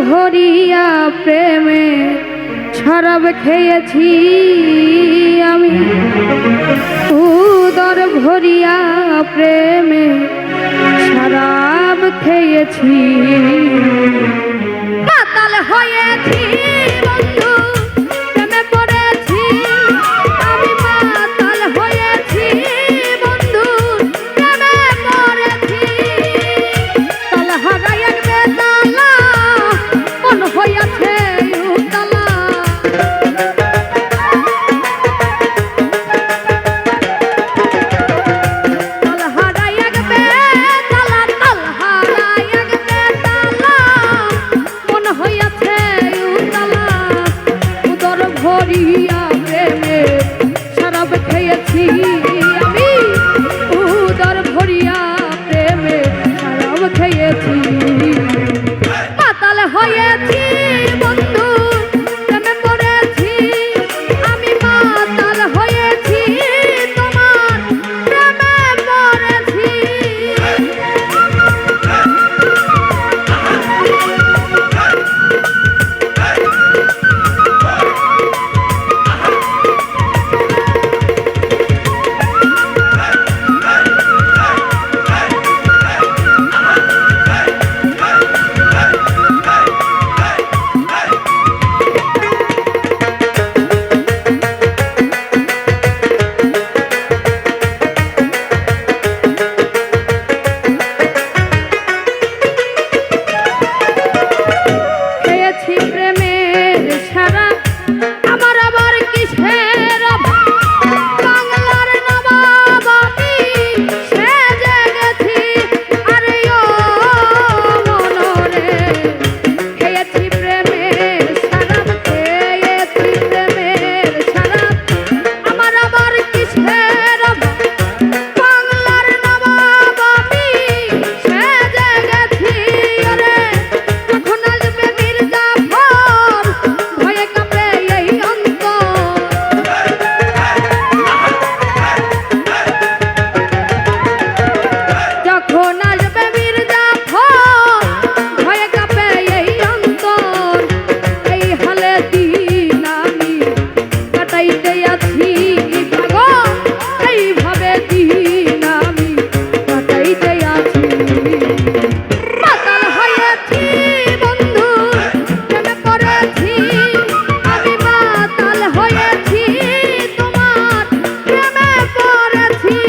ভরিয়া প্রেমে শরাব খেয়েছি আমি, উদর ভরিয়া প্রেমে শরাব খেয়েছি। মাতাল হয়েছি বন্ধু, প্রেমে পড়েছি আমি, মাতাল হয়েছি বন্ধু, প্রেমে পড়েছি। তাল হারাই এক বেতালা, মন হইয়াছে উতলা। তাল হারাই এক বেতালা, তাল হারাই এক বেতালা, মন হইয়াছে উতলা। উদর ভরিয়া প্রেমে শরাব খেয়েছি আমি, উদর ভরিয়া প্রেমে শরাব খেয়েছি। মাতাল হয়েছি বন্ধু, প্রেমে পড়েছি আমি, মাতাল হয়েছি তোমার প্রেমে পড়েছি। খেয়েছি প্রেমের সারা, আমার আবার কিসের অভাব? বাংলার নবাব আমি সেজে গেছি, আরে ও মনরে। খেয়েছি প্রেমের শরাব, খেয়েছি প্রেমের শরাব, আমার আবার কিসের অভাব? বাংলার নবাব আমি সেজে গেছি, আরে যখন আসবে মির্জাফর ভয়ে কাঁপে এই অন্তর। যখন আসবে মির্জাফর ভয়ে কাঁপে এই অন্তর। এই হালে দিন আমি কাটাইতে আছি পাগল, এইভাবে দিন আমি কাটাইতে আছি। মাতাল হয়েছি বন্ধু, প্রেমে পড়েছি আমি, মাতাল হয়েছি তোমার প্রেমে পড়েছি।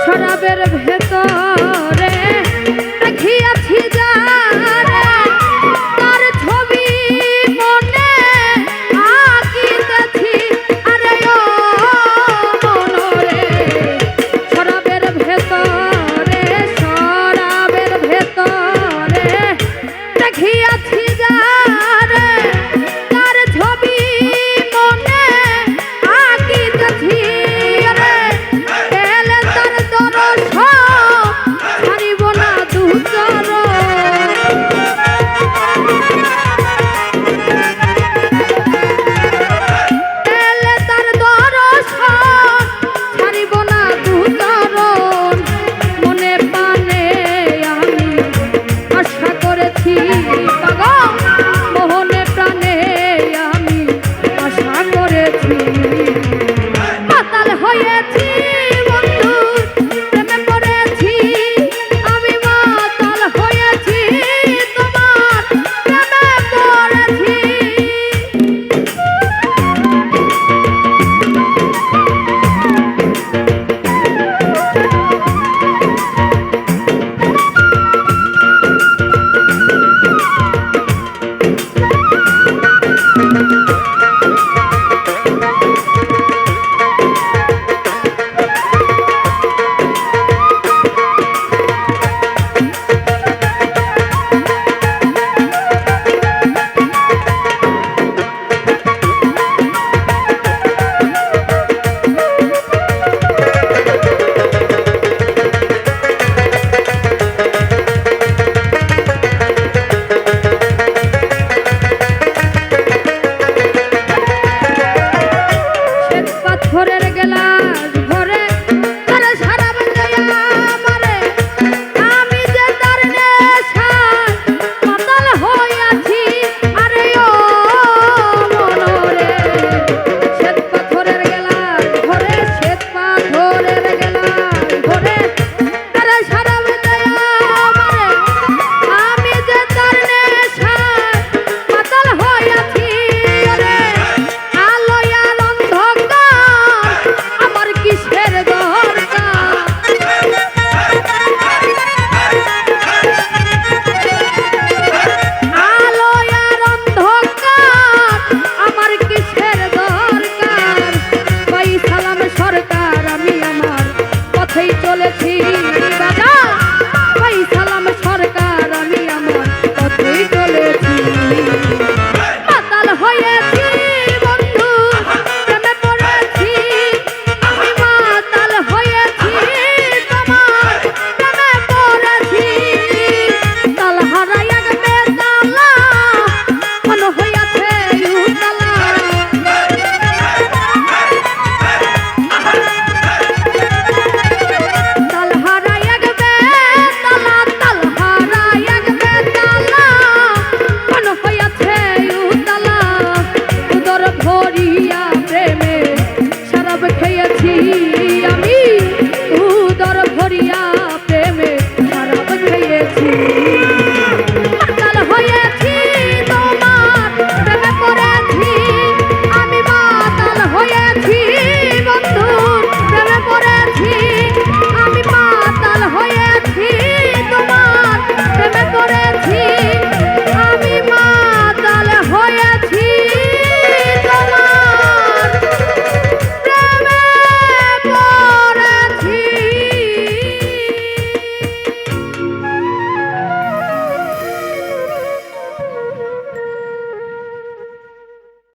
শরাবের ভেতরে দেখিয়াছি যারে, তার ছবি মনে আঁকিতেছি, আরে ও মনরে। শরাবের ভেতরে, শরাবের ভেতরে দেখিয়াছি যারে, তার ছবি মনে আঁকিতেছি, আরে এলে তার দরস ছাড়িব না দুচর। এলে তার দরস ছাড়িব না দুচর। মনে প্রাণে আমি আশা করেছি পাগল, মনে প্রাণে আমি আশা করেছি। মাতাল হয়েছি বন্ধু, প্রেমে পড়েছি আমি, মাতাল হয়ে করেছি